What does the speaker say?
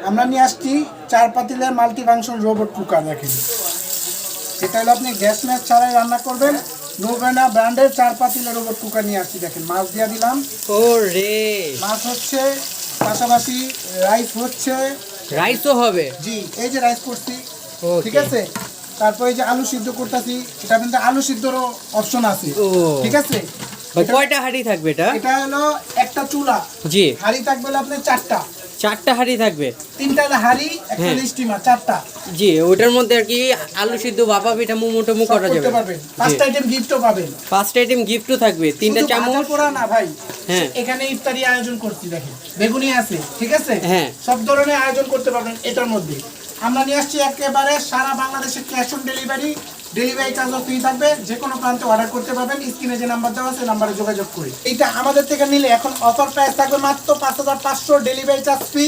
আমরা নিয়ে আসছি 4 পাতিলের মাল্টিফাংশন রোবট কুকার। দেখেন, এটা হলো আপনি গ্যাস ম্যাচ ছাড়াই রান্না করবেন। নোভেনা ব্র্যান্ডের 4 পাতিলের রোবট কুকার নিয়ে আসছি। দেখেন, মাছ দিয়ে দিলাম। ও রে, মাছ হচ্ছে, পাশাপাশি রাইস হচ্ছে। রাইসও হবে? জি, এই যে রাইস করছি, ওকে। ঠিক আছে। তারপরে এই যে আলু সিদ্ধ করতেছি, এটা কিন্তু আলু সিদ্ধরও অপশন আছে, ও ঠিক আছে। ভাই কয়টা হাঁড়ি থাকবে এটা? এটা হলো একটা চুলা। জি, হাঁড়ি থাকবে হলো আপনার 4টা। 4টা হাঁড়ি থাকবে? 3টা হাঁড়ি, একটা হ্যাঁ। স্টিমার, 4টা। জি, ওটার মধ্যে আর কি আলু সিদ্ধ, ভাপা পিঠা, মোমো টোমো সব করা যাবে। করতে পারবেন। 5টা আইটেম গিফটও পাবেন। 5টা আইটেম গিফটও থাকবে, 3টা শুধু ভাজা চামচ। পোড়া না ভাই, হ্যাঁ। এখানে ইফতারি আয়োজন করছি। দেখেন, বেগুনি আছে, ঠিক আছে। হ্যাঁ। সব ধরনের আয়োজন করতে পারবেন এটার মধ্যে। আমরা নিয়ে আসছি একেবারে সারা বাংলাদেশে ক্যাশ অন ডেলিভারি। ডেলিভারি চার্জও ফ্রি থাকবে। যে কোনো প্রান্তে অর্ডার করতে পারবেন। স্ক্রিনে যে নাম্বার দেওয়া আছে, নাম্বারে যোগাযোগ করে। এটা আমাদের থেকে নিলে এখন অফার প্রাইস থাকবে মাত্র 5500, ডেলিভারি চার্জ ফ্রি।